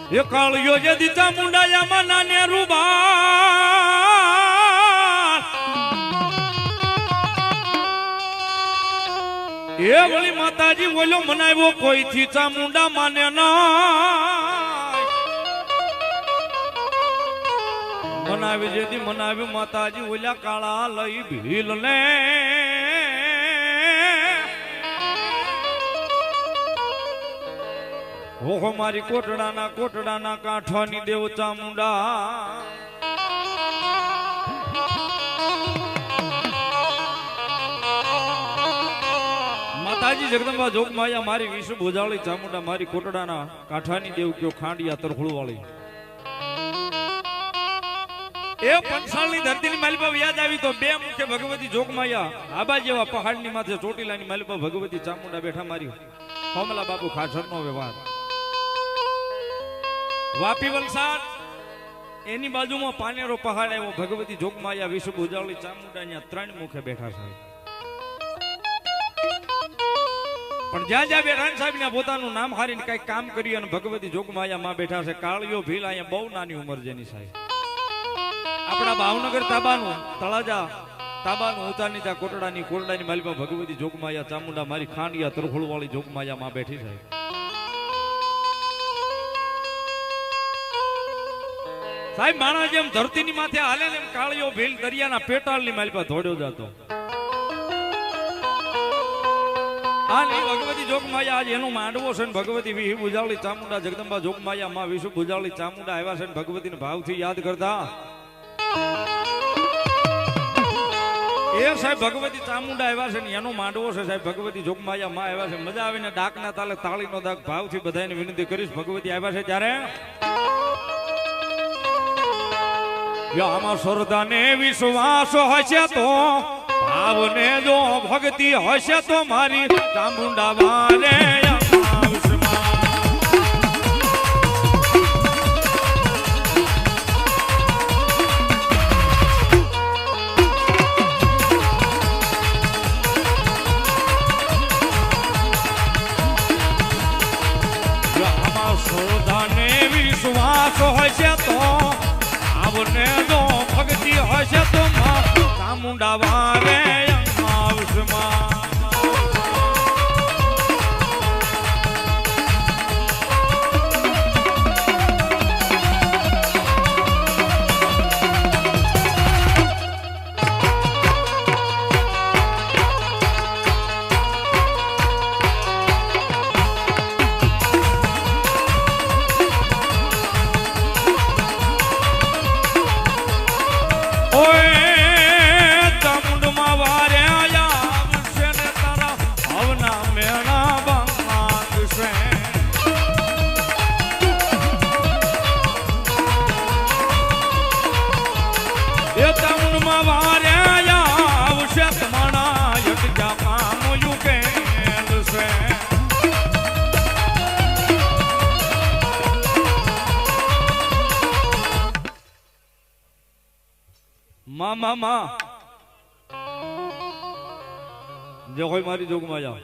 એ કાળિયો જે દીતા મુંડાયામાં નાને રૂબા એ વળી માતાજી બોલ્યો મનાવ્યો કોઈ થી ચામુંડા માને ના મનાવી જેથી મનાવ્યું માતાજી ઓલ્યા કાળા લઈ ભીલ ને ઓહો મારી કોટડાના કાંઠાની દેવ ચામુંડા માતાજી જગદંબા જોગમાયા મારી વિષ્ણુ ભોજાળી ચામુંડા મારી કોટડાના કાંઠાની દેવ કયો ખાંડિયા તરખુળ વાળી એ પંચાળની ધરતીની માલિપા યાદ આવી તો બે મુખે ભગવતી જોગમાયા આબા જેવા પહાડની માથે ચોટીલાની માલિપા ભગવતી ચામુંડા બેઠા મારી કોમલા બાપુ ખાસરનો વ્યવહાર વાપી વલસાડ એની બાજુમાં પાનેરો પહાડ આવ્યો ભગવતી જોગમાયા વિષ્ણુ ભોજાળી ચામુંડા અહીંયા ત્રણ મુખે બેઠા છે પણ જ્યાં જ્યાં બેઠા સાહેબ ને પોતાનું નામ હારીને કઈ કામ કર્યું અને ભગવતી જોગમાયા માં બેઠા છે કાળિયો ભીલ અહીંયા બહુ નાની ઉંમર જેની સાહેબ આપણા ભાવનગર તાબાનું તળાજા તાબાનું ઉતારની ત્યાં કોટડાની માલિકા ભગવતી જોગમાયા ચામુંડા મારી ખાંડિયા તરખોળ વાળી જોગમાયા માં બેઠી છે સાહેબ માણસ જેમ ધરતીની માથે હાલે ને એમ કાળિયો ભીલ દરિયાના પેટાળની માલિકા દોડ્યો જતો ભગવતી જોગમાયા આજ એનો માંડવો છે ભગવતી વિહી ભુજાળી ચામુંડા જગદંબા જોગમાયા માં વિષ્ણુ ભુજાળી ચામુંડા આવ્યા છે ભગવતીને ભાવથી યાદ કરતા એ સાહેબ ભગવતી ચામુંડા આવ્યા છે ને એનો માંડવો છે સાહેબ ભગવતી જોગમાયા માં આવ્યા છે મજા આવીને ડાકના તાલે તાળીનો દાગ ભાવથી બધાને વિનંતી કરીશ ભગવતી આવ્યા છે ત્યારે આમાં શ્રદ્ધાને વિશ્વાસ હશે તો ભાવને જો ભક્તિ હશે તો મારી ચામુંડા વારે શ્રદ્ધાને વિશ્વાસ હશે તો ભાવને જો ભક્તિ હશે તો ચામુંડા વારે મામા જે હોય મારી જોગમાયા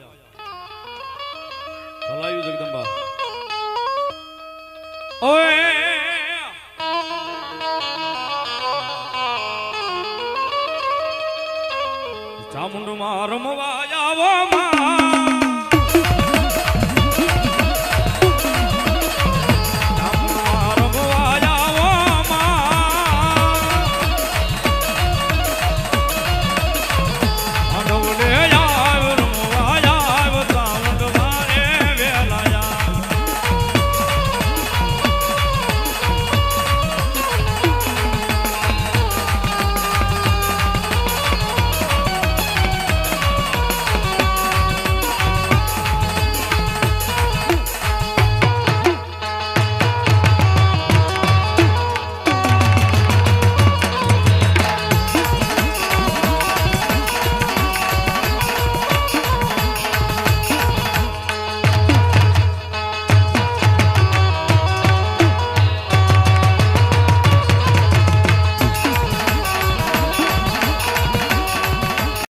ભલાયું જગદંબા ઓય ચામુંડ માં રમવા આવો